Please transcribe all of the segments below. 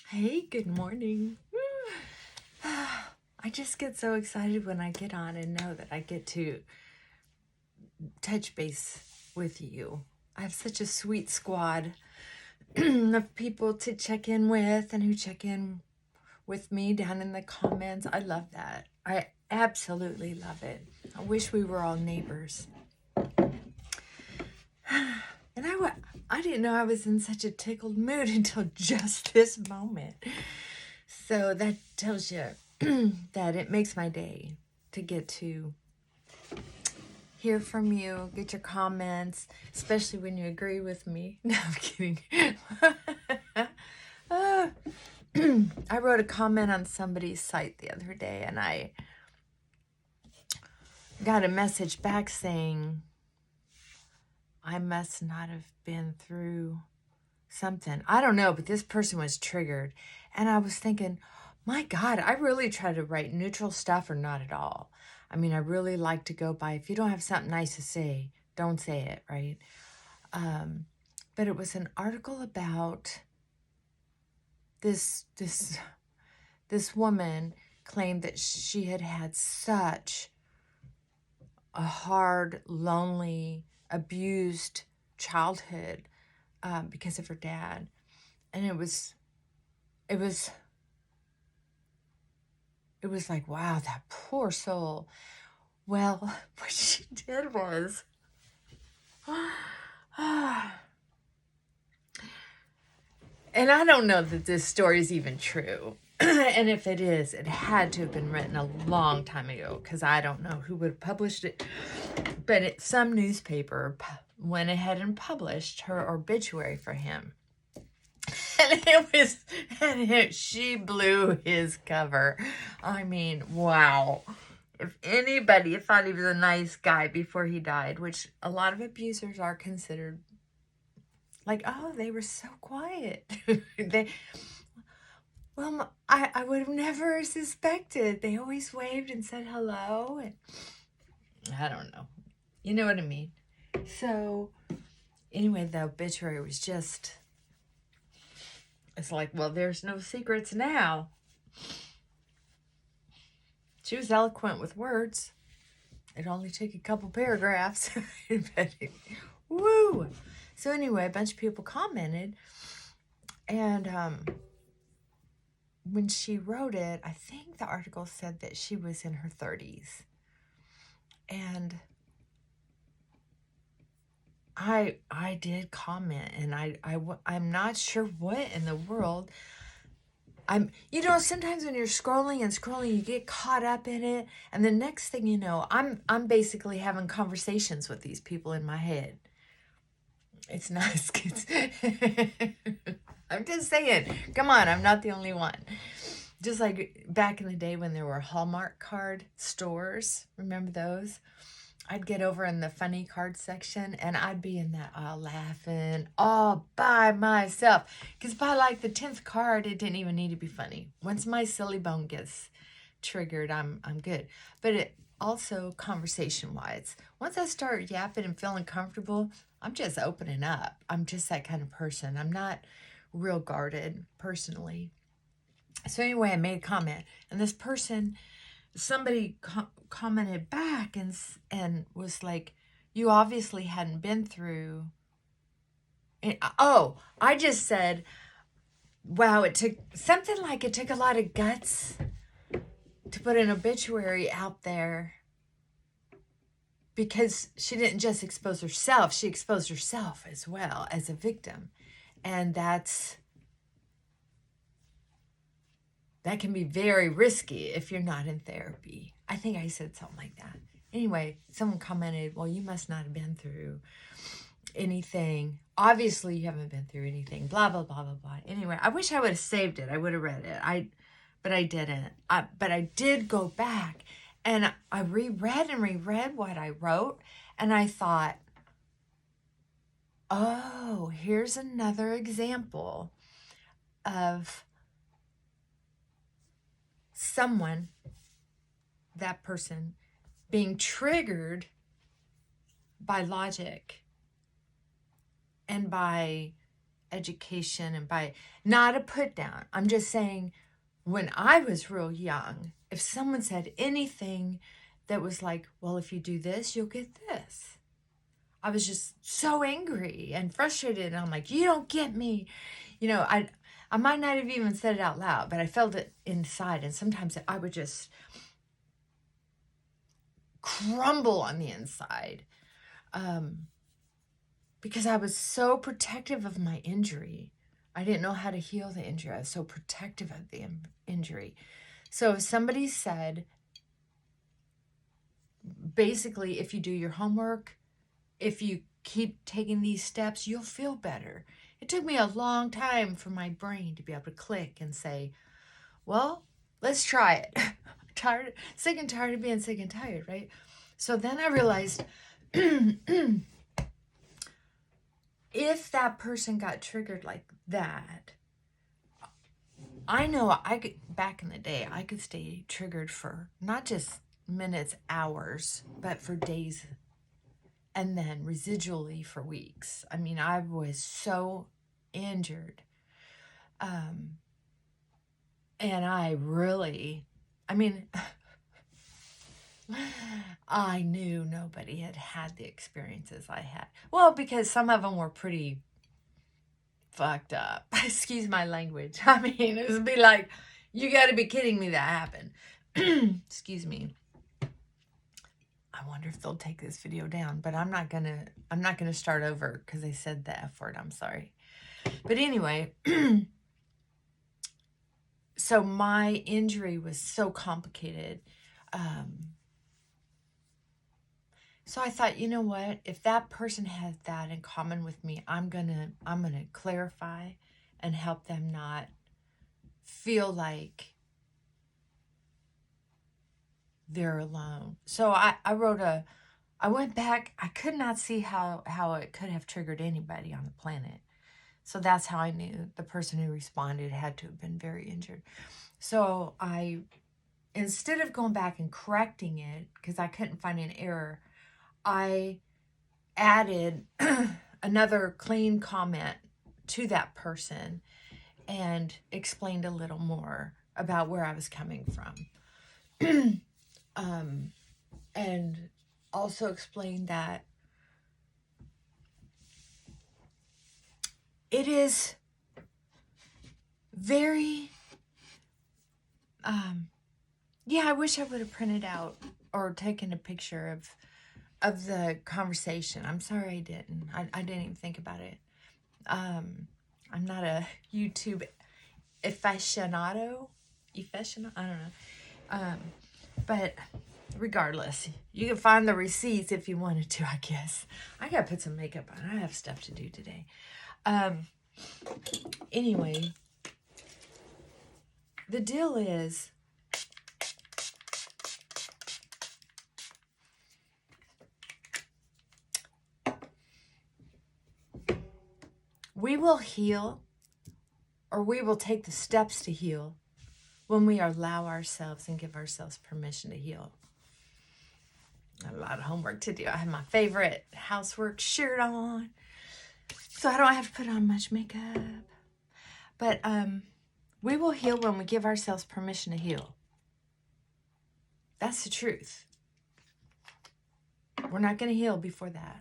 Hey, good morning. I just get so excited when I get on and know that I get to touch base with you. I have such a sweet squad of people to check in with and who check in with me down in the comments. I love that. I absolutely love it. I wish we were all neighbors. And I didn't know I was in such a tickled mood until just this moment. So that tells you that it makes my day to get to hear from you, get your comments, especially when you agree with me. No, I'm kidding. I wrote a comment on somebody's site the other day and I got a message back saying I must not have been through something. I don't know, but this person was triggered. And I was thinking, my God, I really try to write neutral stuff or not at all. I mean, I really like to go by, if you don't have something nice to say, don't say it, right? But it was an article about this woman claimed that she had had such a hard, lonely, abused childhood because of her dad. And it was like, wow, that poor soul. Well, what she did was, and I don't know that this story is even true. And if it is, it had to have been written a long time ago because I don't know who would have published it. But some newspaper went ahead and published her obituary for him. And she blew his cover. I mean, wow. If anybody thought he was a nice guy before he died, which a lot of abusers are considered like, oh, they were so quiet. I would have never suspected. They always waved and said hello. And I don't know. You know what I mean? So, anyway, the obituary was just, it's like, well, there's no secrets now. She was eloquent with words. It only took a couple paragraphs. Woo! So anyway, a bunch of people commented. And when she wrote it, I think the article said that she was in her 30s. And I did comment. And I'm not sure what in the world. Sometimes when you're scrolling, you get caught up in it, and the next thing you know, I'm basically having conversations with these people in my head. It's nice. I'm just saying, come on, I'm not the only one. Just like back in the day when there were Hallmark card stores, remember those? I'd get over in the funny card section and I'd be in that aisle laughing all by myself. Because by like the 10th card, it didn't even need to be funny. Once my silly bone gets triggered, I'm good. But it also conversation-wise, once I start yapping and feeling comfortable, I'm just opening up. I'm just that kind of person. I'm not real guarded personally. So anyway, I made a comment, and this person, somebody commented back and was like, you obviously hadn't been through. And, I just said, wow, it took a lot of guts to put an obituary out there, because she didn't just expose herself, she exposed herself as well as a victim. And that can be very risky if you're not in therapy. I think I said something like that. Anyway, someone commented, well, you must not have been through anything. Obviously, you haven't been through anything, blah, blah, blah, blah, blah. Anyway, I wish I would have saved it. I would have read it. But I didn't. But I did go back and I reread what I wrote. And I thought, oh, here's another example of someone, that person, being triggered by logic and by education and by not a put down. I'm just saying when I was real young, if someone said anything that was like, well, if you do this, you'll get this. I was just so angry and frustrated. And I'm like, you don't get me. You know, I might not have even said it out loud, but I felt it inside. And sometimes I would just crumble on the inside because I was so protective of my injury. I didn't know how to heal the injury. I was so protective of the injury. So if somebody said, basically, if you do your homework, if you keep taking these steps, you'll feel better. It took me a long time for my brain to be able to click and say, well, let's try it. Sick and tired of being sick and tired, right? So then I realized if that person got triggered like that, I know I could, back in the day, I could stay triggered for not just minutes, hours, but for days and then residually for weeks. I mean, I was so injured. And I mean, I knew nobody had the experiences I had. Well, because some of them were pretty fucked up. Excuse my language. I mean, it would be like, you got to be kidding me that happened. Excuse me. I wonder if they'll take this video down, but I'm not gonna start over because I said the F word. I'm sorry. But anyway, so my injury was so complicated. So I thought, you know what? If that person has that in common with me, I'm gonna clarify and help them not feel like they're alone. So I went back. I could not see how it could have triggered anybody on the planet. So that's how I knew the person who responded had to have been very injured. So instead of going back and correcting it, because I couldn't find an error, I added another clean comment to that person and explained a little more about where I was coming from. And also explained that it is very, I wish I would have printed out or taken a picture of the conversation. I'm sorry I didn't. I didn't even think about it. I'm not a YouTube aficionado. I don't know. But regardless, you can find the receipts if you wanted to, I guess. I gotta put some makeup on. I have stuff to do today. Anyway, the deal is, we will heal, or we will take the steps to heal when we allow ourselves and give ourselves permission to heal. I have a lot of homework to do. I have my favorite housework shirt on, so I don't have to put on much makeup. But we will heal when we give ourselves permission to heal. That's the truth. We're not going to heal before that.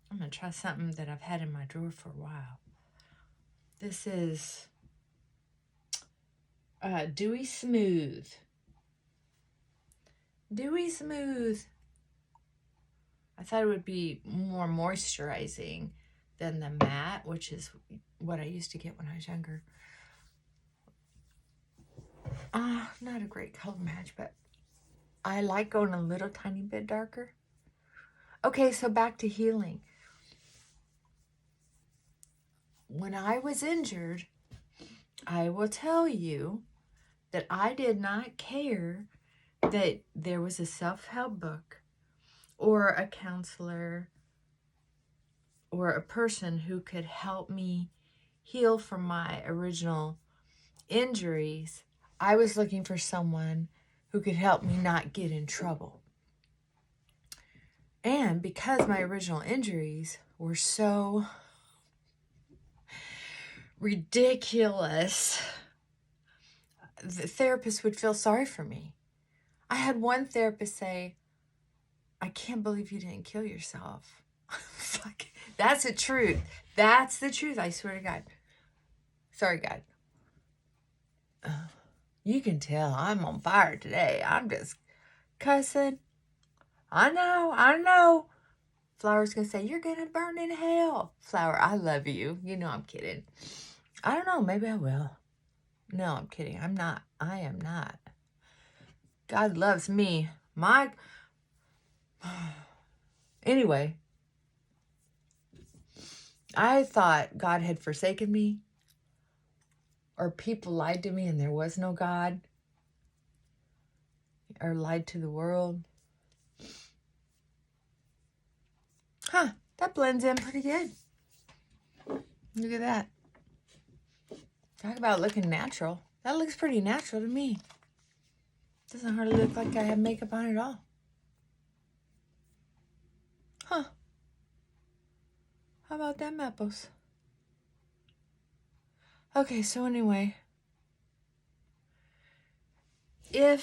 I'm going to try something that I've had in my drawer for a while. This is Dewy Smooth. Dewy Smooth. I thought it would be more moisturizing than the matte, which is what I used to get when I was younger. Not a great color match, but I like going a little tiny bit darker. Okay, so back to healing. When I was injured, I will tell you that I did not care that there was a self-help book or a counselor or a person who could help me heal from my original injuries. I was looking for someone who could help me not get in trouble. And because my original injuries were so ridiculous, the therapist would feel sorry for me. I had one therapist say, I can't believe you didn't kill yourself. Fuck. That's the truth. That's the truth. I swear to God. Sorry, God. You can tell I'm on fire today. I'm just cussing. I know. Flower's going to say, you're going to burn in hell. Flower, I love you. You know I'm kidding. I don't know. Maybe I will. No, I'm kidding. I'm not. I am not. God loves me. Anyway, I thought God had forsaken me, or people lied to me and there was no God, or lied to the world. That blends in pretty good. Look at that. Talk about looking natural. That looks pretty natural to me. Doesn't hardly look like I have makeup on at all. How about them apples? Okay, so anyway, I'm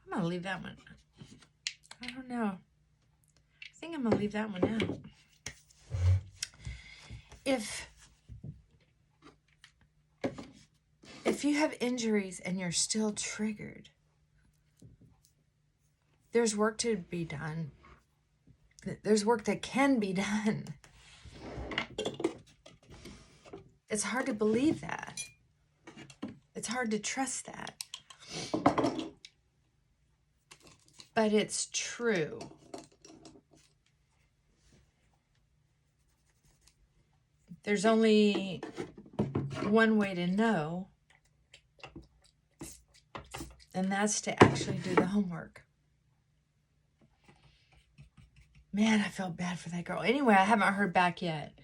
going to leave that one. I don't know. I think I'm going to leave that one out. If you have injuries and you're still triggered, there's work to be done. There's work that can be done. It's hard to believe that. It's hard to trust that. But it's true. There's only one way to know, and that's to actually do the homework. Man, I felt bad for that girl. Anyway, I haven't heard back yet.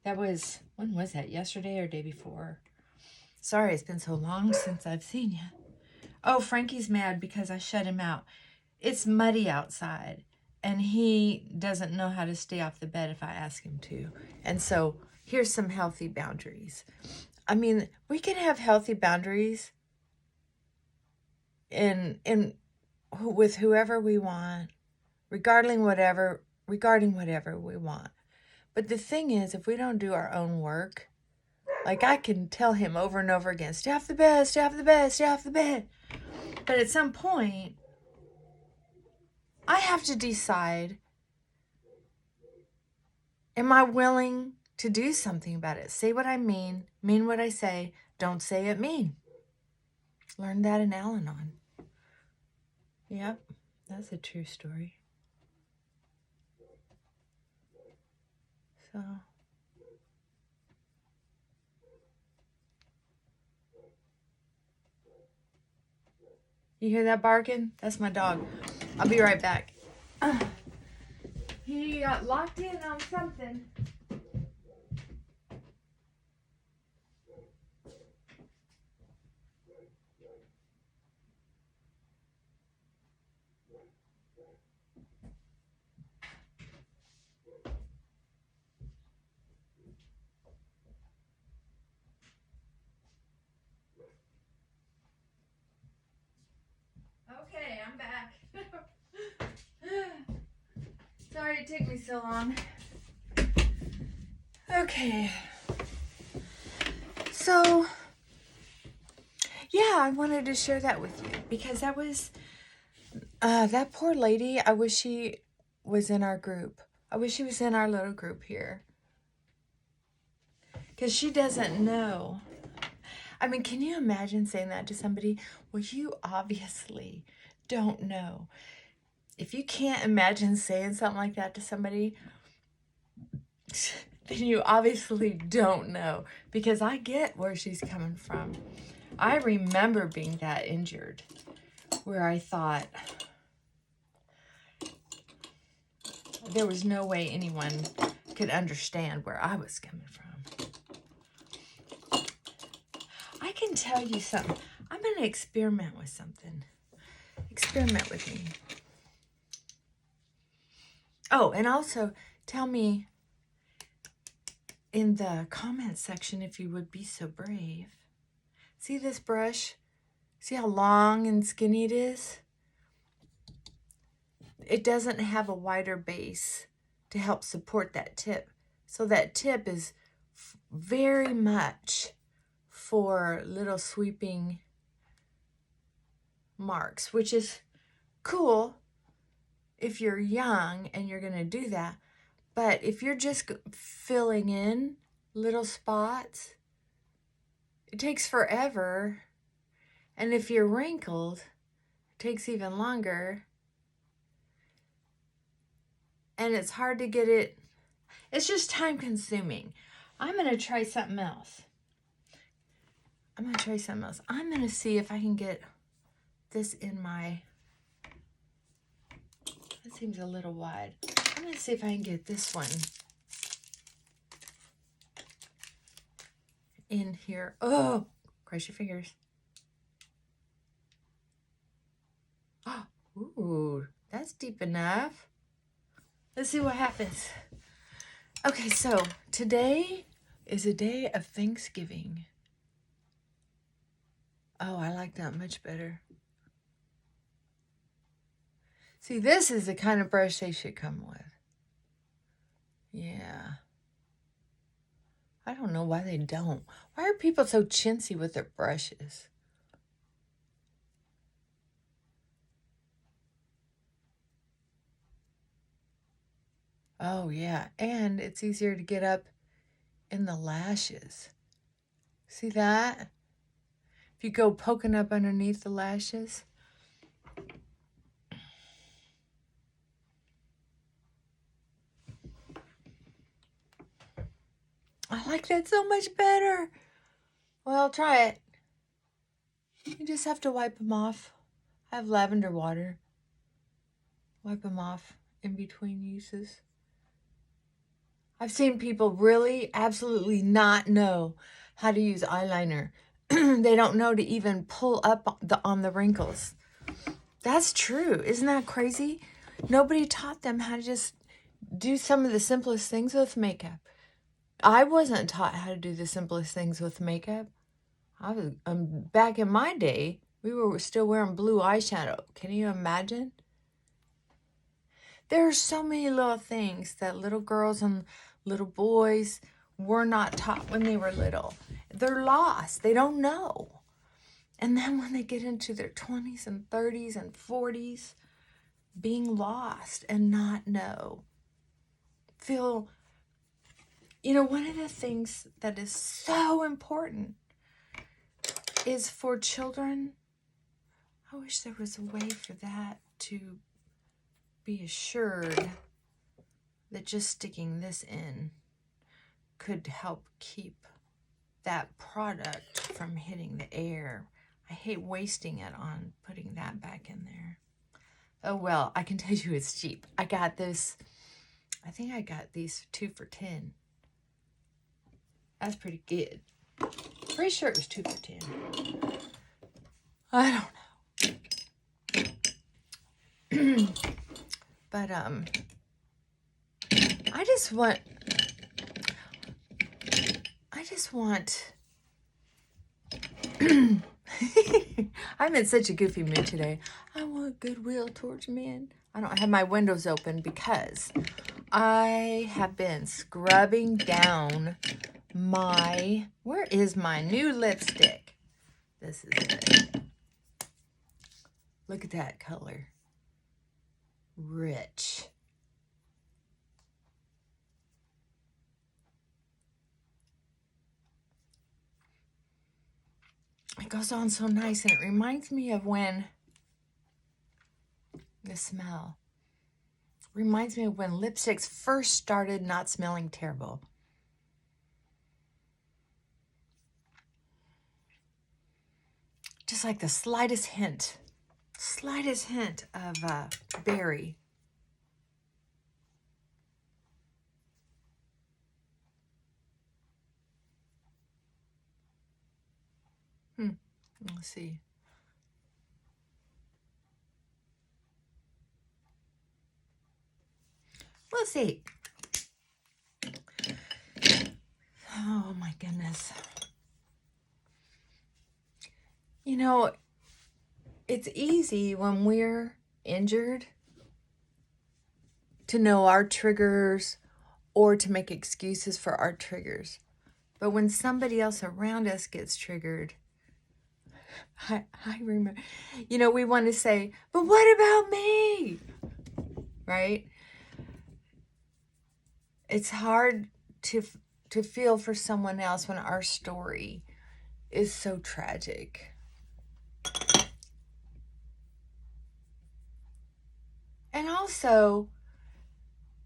When was that? Yesterday or day before? Sorry, it's been so long since I've seen you. Oh, Frankie's mad because I shut him out. It's muddy outside, and he doesn't know how to stay off the bed if I ask him to. And so here's some healthy boundaries. I mean, we can have healthy boundaries with whoever we want, regarding whatever we want. But the thing is, if we don't do our own work, like I can tell him over and over again, stay off the bed, stay off the bed, stay off the bed. But at some point, I have to decide, am I willing to do something about it? Say what I mean what I say, don't say it mean. Learned that in Al-Anon. Yep, that's a true story. So, you hear that barking? That's my dog. I'll be right back. He got locked in on something. Okay, I'm back. Sorry it took me so long. Okay. So, yeah, I wanted to share that with you because that was, that poor lady, I wish she was in our group. I wish she was in our little group here. Because she doesn't know. I mean, can you imagine saying that to somebody? Well, you obviously don't know. If you can't imagine saying something like that to somebody, then you obviously don't know. Because I get where she's coming from. I remember being that injured, where I thought there was no way anyone could understand where I was coming from. I can tell you something. I'm going to experiment with something. Experiment with me. Oh, and also tell me in the comment section if you would be so brave. See this brush? See how long and skinny it is? It doesn't have a wider base to help support that tip. So that tip is very much for little sweeping marks, which is cool if you're young and you're going to do that. But if you're just filling in little spots, it takes forever. And if you're wrinkled, it takes even longer. And it's hard to get it. It's just time consuming. I'm going to try something else. I'm going to see if I can get this in my, that seems a little wide. I'm going to see if I can get this one in here. Oh, cross your fingers. Oh, ooh, that's deep enough. Let's see what happens. Okay, so today is a day of Thanksgiving. Oh, I like that much better. See, this is the kind of brush they should come with. Yeah. I don't know why they don't. Why are people so chintzy with their brushes? Oh, yeah. And it's easier to get up in the lashes. See that? If you go poking up underneath the lashes. I like that so much better. Well, try it. You just have to wipe them off. I have lavender water. Wipe them off in between uses. I've seen people really absolutely not know how to use eyeliner. They don't know to even pull up on the wrinkles. That's true. Isn't that crazy? Nobody taught them how to just do some of the simplest things with makeup. I wasn't taught how to do the simplest things with makeup. I was back in my day, we were still wearing blue eyeshadow. Can you imagine? There are so many little things that little girls and little boys were not taught when they were little. They're lost. They don't know. And then when they get into their 20s and 30s and 40s, being lost and not know. Feel, one of the things that is so important is for children. I wish there was a way for that to be assured that just sticking this in could help keep that product from hitting the air. I hate wasting it on putting that back in there. Oh, well, I can tell you it's cheap. I got this. I think I got these 2 for $10. That's pretty good. Pretty sure it was 2 for $10. I don't know. But I just want I'm in such a goofy mood today. I want goodwill towards men. I don't have my windows open because I have been scrubbing down where is my new lipstick? This is it. Look at that color. Rich. It goes on so nice, and it reminds me of when the smell reminds me of when lipsticks first started not smelling terrible. Just like the slightest hint of berry. Let's see. We'll see. Oh my goodness. You know, it's easy when we're injured to know our triggers or to make excuses for our triggers. But when somebody else around us gets triggered, I remember, we want to say, but what about me? Right? It's hard to feel for someone else when our story is so tragic. And also,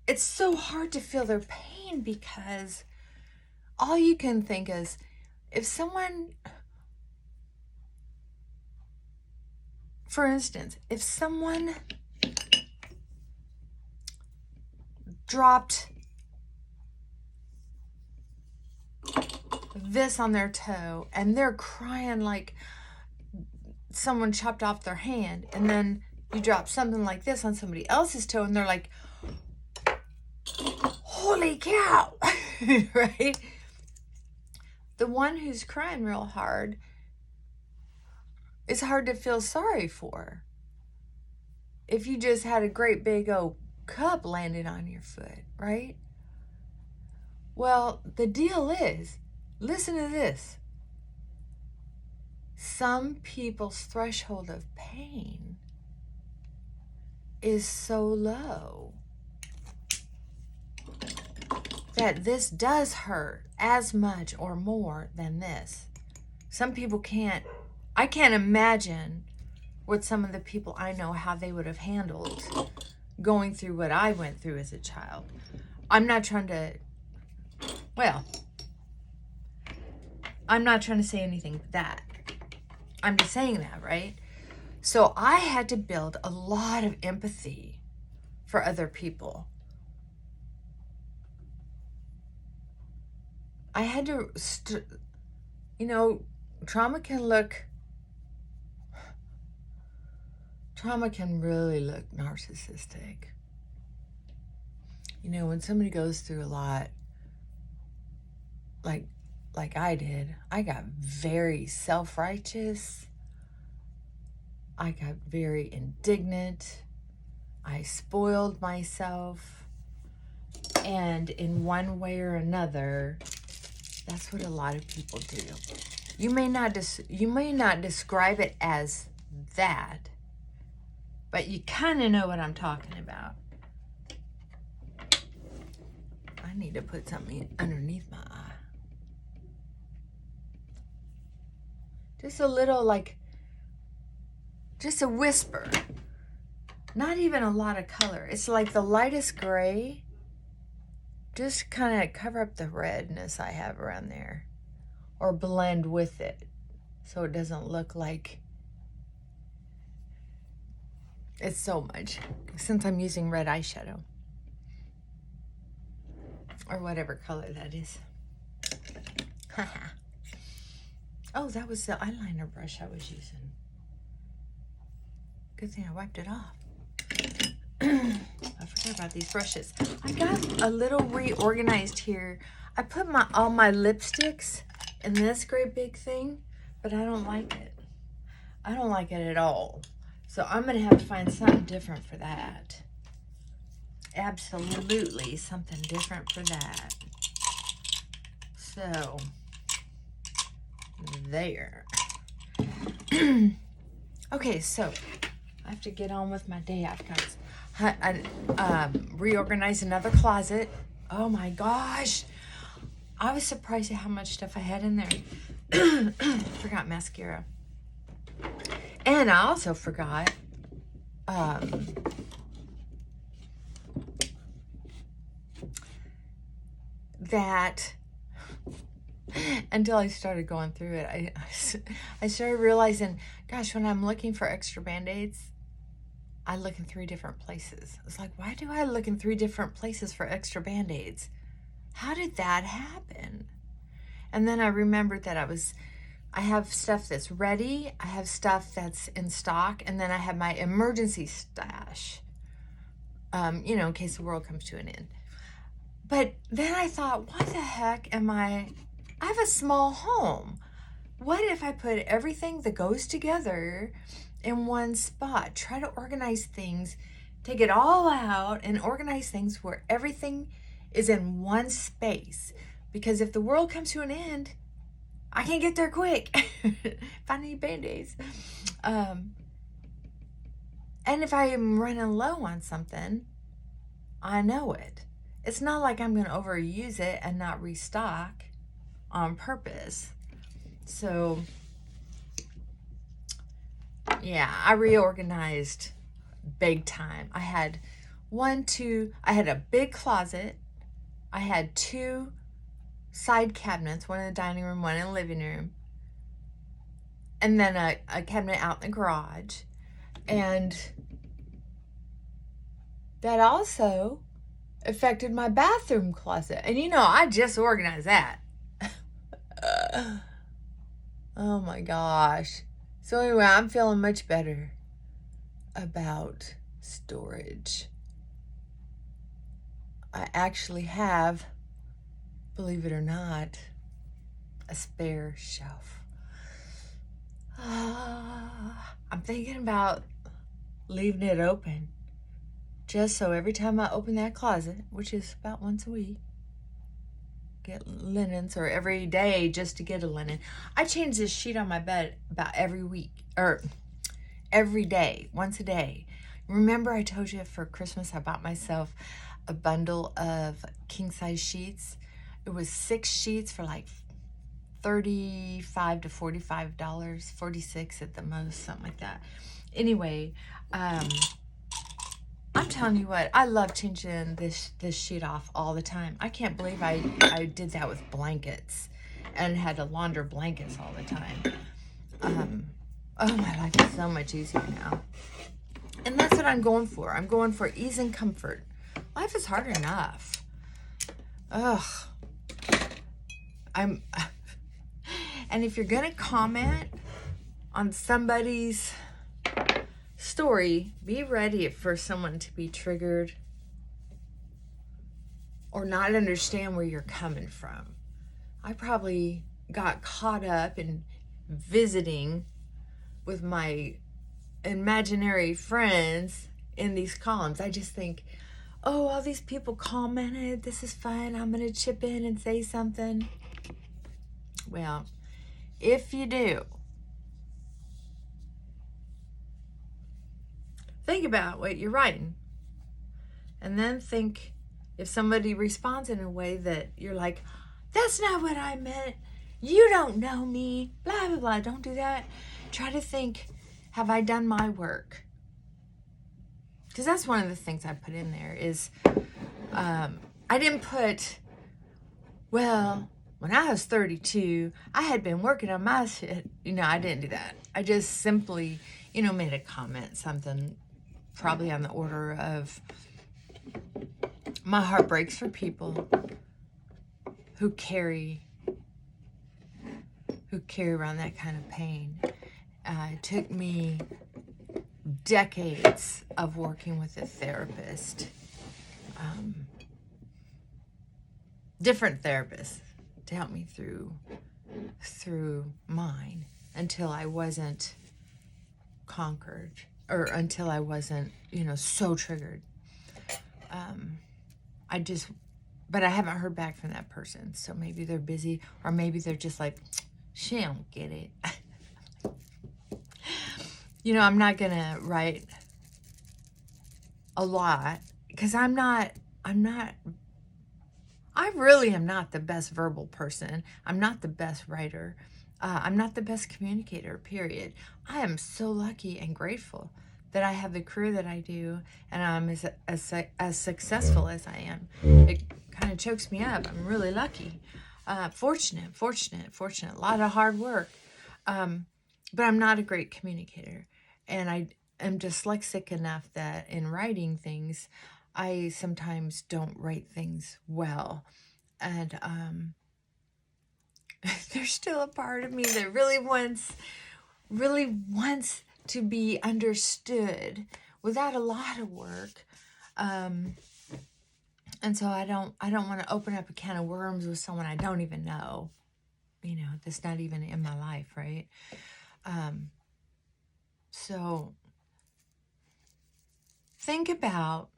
it's so hard to feel their pain because all you can think is, if someone, for instance, if someone dropped this on their toe and they're crying like someone chopped off their hand, and then you drop something like this on somebody else's toe and they're like, holy cow, right? The one who's crying real hard is hard to feel sorry for. If you just had a great big old cup landed on your foot, right? Well, the deal is, listen to this. Some people's threshold of pain is so low that this does hurt as much or more than this. Some people I can't imagine what some of the people I know, how they would have handled going through what I went through as a child. I'm not trying to say anything that. I'm just saying that, right? So I had to build a lot of empathy for other people. I had to, trauma can really look narcissistic. When somebody goes through a lot, like I did, I got very self-righteous. I got very indignant. I spoiled myself. And in one way or another, that's what a lot of people do. You may not describe it as that, but you kind of know what I'm talking about. I need to put something underneath my eye. Just a little, just a whisper. Not even a lot of color. It's like the lightest gray. Just kind of cover up the redness I have around there. Or blend with it. So it doesn't look like it's so much. Since I'm using red eyeshadow. Or whatever color that is. Oh, that was the eyeliner brush I was using. Good thing I wiped it off. I forgot about these brushes. I got a little reorganized here. I put all my lipsticks in this great big thing, but I don't like it. I don't like it at all. So I'm going to have to find something different for that. Absolutely something different for that. So, there. Okay, so I have to get on with my day. I reorganized another closet. Oh my gosh. I was surprised at how much stuff I had in there. Forgot mascara. And I also forgot that until I started going through it, I started realizing, gosh, when I'm looking for extra Band-Aids, I look in 3 different places. It's like, why do I look in 3 different places for extra Band-Aids? How did that happen? And then I remembered that I have stuff that's ready, I have stuff that's in stock, and then I have my emergency stash, in case the world comes to an end. But then I thought, what the heck I have a small home. What if I put everything that goes together in one spot? Try to organize things, take it all out and organize things where everything is in one space. Because if the world comes to an end, I can't get there quick. If I need Band-Aids. And if I am running low on something, I know it. It's not like I'm going to overuse it and not restock on purpose. So, yeah, I reorganized big time. I had a big closet. I had 2 side cabinets, one in the dining room, one in the living room, and then a cabinet out in the garage. And that also affected my bathroom closet. And I just organized that. Oh my gosh. So anyway, I'm feeling much better about storage. I actually have, believe it or not, a spare shelf. I'm thinking about leaving it open, just so every time I open that closet, which is about once a week, get linens, or every day just to get a linen. I change this sheet on my bed about every week, or every day, once a day. Remember I told you for Christmas I bought myself a bundle of king-size sheets? It was 6 sheets for like $35 to $45, 46 at the most, something like that. Anyway, I'm telling you what, I love changing this sheet off all the time. I can't believe I did that with blankets and had to launder blankets all the time. Oh, my life is so much easier now. And that's what I'm going for. I'm going for ease and comfort. Life is hard enough. Ugh. And if you're going to comment on somebody's story, be ready for someone to be triggered or not understand where you're coming from. I probably got caught up in visiting with my imaginary friends in these columns. I just think, oh, all these people commented, this is fun, I'm going to chip in and say something. Well, if you do, think about what you're writing. And then think if somebody responds in a way that you're like, that's not what I meant, you don't know me, blah, blah, blah. Don't do that. Try to think, have I done my work? Because that's one of the things I put in there is, I didn't put, well, when I was 32, I had been working on my shit. I didn't do that. I just simply, made a comment, something probably on the order of, my heart breaks for people who carry around that kind of pain. It took me decades of working with a therapist, different therapists, to help me through mine until I wasn't conquered, or until I wasn't, so triggered. But I haven't heard back from that person. So maybe they're busy, or maybe they're just like, she don't get it. I'm not gonna write a lot because I really am not the best verbal person. I'm not the best writer. I'm not the best communicator, period. I am so lucky and grateful that I have the career that I do, and I'm as successful as I am. It kind of chokes me up. I'm really lucky. Fortunate. A lot of hard work. But I'm not a great communicator. And I am dyslexic enough that in writing things, I sometimes don't write things well. And there's still a part of me that really wants to be understood without a lot of work. And so I don't want to open up a can of worms with someone I don't even know, that's not even in my life, right? So think about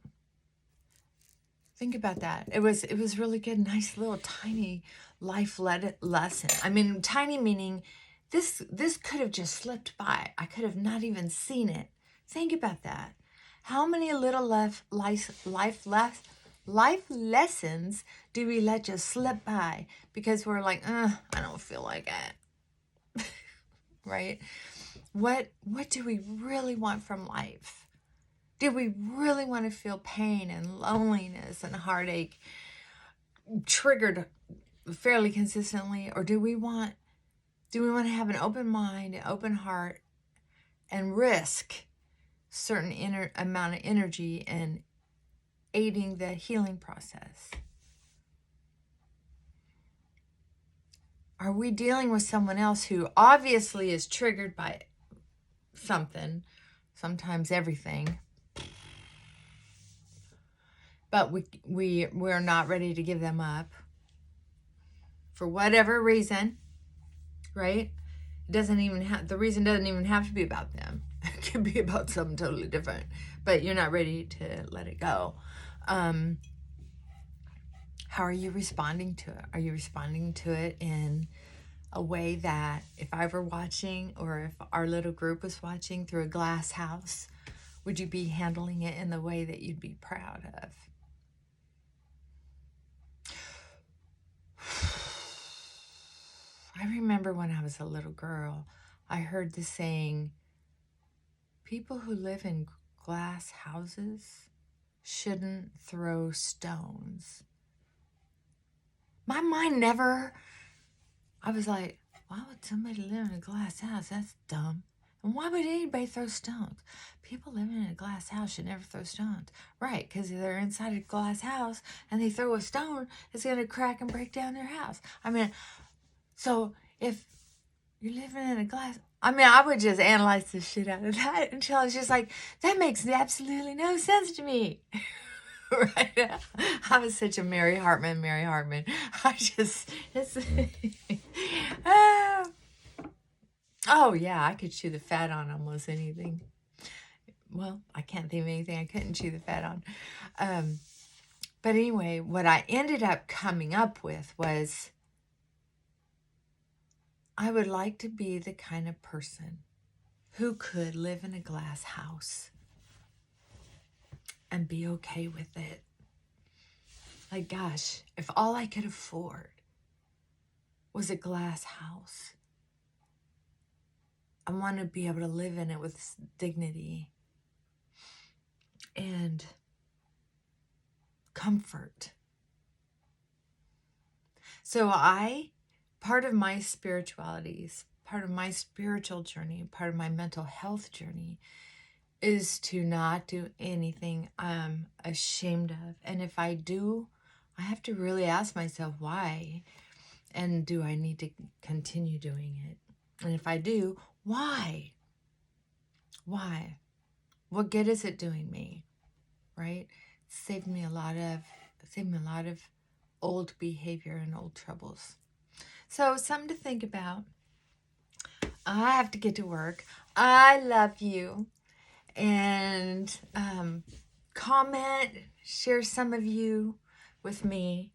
that. It was really good, nice little tiny life lesson. I mean, tiny meaning this could have just slipped by. I could have not even seen it. Think about that. How many little life lessons do we let just slip by because we're like, I don't feel like it, right? What do we really want from life? Do we really want to feel pain and loneliness and heartache triggered fairly consistently, or do we want to have an open mind, an open heart, and risk certain amount of energy in aiding the healing process? Are we dealing with someone else who obviously is triggered by something, sometimes everything, but we're not ready to give them up for whatever reason, right? The reason doesn't even have to be about them. It can be about something totally different, but you're not ready to let it go. How are you responding to it? Are you responding to it in a way that if I were watching, or if our little group was watching through a glass house, would you be handling it in the way that you'd be proud of? I remember when I was a little girl, I heard the saying, people who live in glass houses shouldn't throw stones. My mind never, I was like, why would somebody live in a glass house? That's dumb. And why would anybody throw stones? People living in a glass house should never throw stones. Right, because if they're inside a glass house and they throw a stone, it's going to crack and break down their house. I mean, so if you're living in a glass, I would just analyze the shit out of that until I was just like, that makes absolutely no sense to me. Right? I was such a Mary Hartman. I just, oh yeah, I could chew the fat on almost anything. Well, I can't think of anything I couldn't chew the fat on. But anyway, what I ended up coming up with was, I would like to be the kind of person who could live in a glass house and be okay with it. Like, gosh, if all I could afford was a glass house, I want to be able to live in it with dignity and comfort. So part of my spiritualities, part of my spiritual journey, part of my mental health journey is to not do anything I'm ashamed of. And if I do, I have to really ask myself why. And do I need to continue doing it? And if I do, why? Why? What good is it doing me? Right? It saved me a lot of old behavior and old troubles. So something to think about. I have to get to work. I love you. And comment, share some of you with me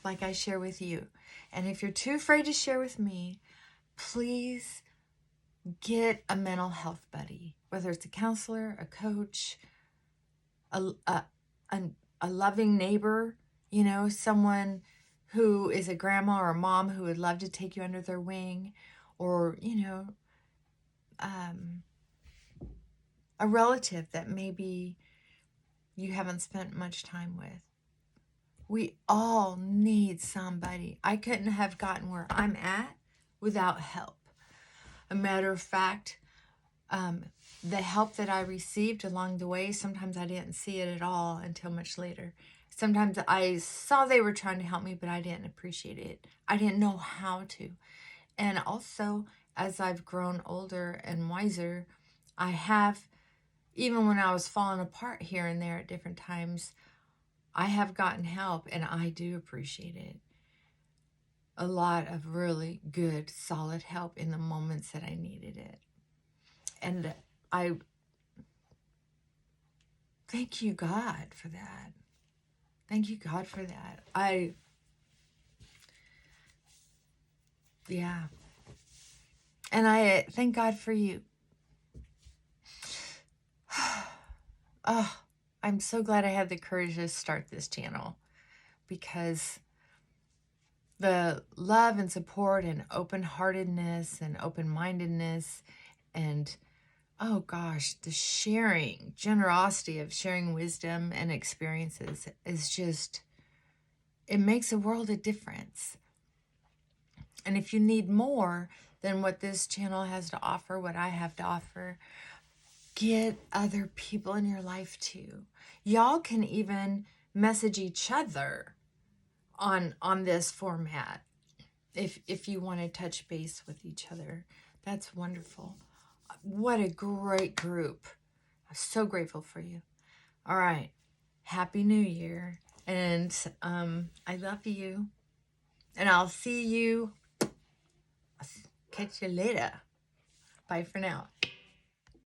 like I share with you. And if you're too afraid to share with me, please get a mental health buddy, whether it's a counselor, a coach, a loving neighbor, someone who is a grandma or a mom who would love to take you under their wing, or, a relative that maybe you haven't spent much time with. We all need somebody. I couldn't have gotten where I'm at without help. A matter of fact, the help that I received along the way, sometimes I didn't see it at all until much later. Sometimes I saw they were trying to help me, but I didn't appreciate it. I didn't know how to. And also, as I've grown older and wiser, I have, even when I was falling apart here and there at different times, I have gotten help, and I do appreciate it. A lot of really good, solid help in the moments that I needed it. And I thank you, God, for that. Thank you, God, for that. Yeah. And I thank God for you. Oh, I'm so glad I had the courage to start this channel, because the love and support and open-heartedness and open-mindedness and, oh gosh, the sharing, generosity of sharing wisdom and experiences is just, it makes a world of difference. And if you need more than what this channel has to offer, what I have to offer, get other people in your life too. Y'all can even message each other on this format if you want to touch base with each other. That's wonderful. What a great group. I'm so grateful for you. All right. Happy New Year. And I love you. And I'll see you. Catch you later. Bye for now.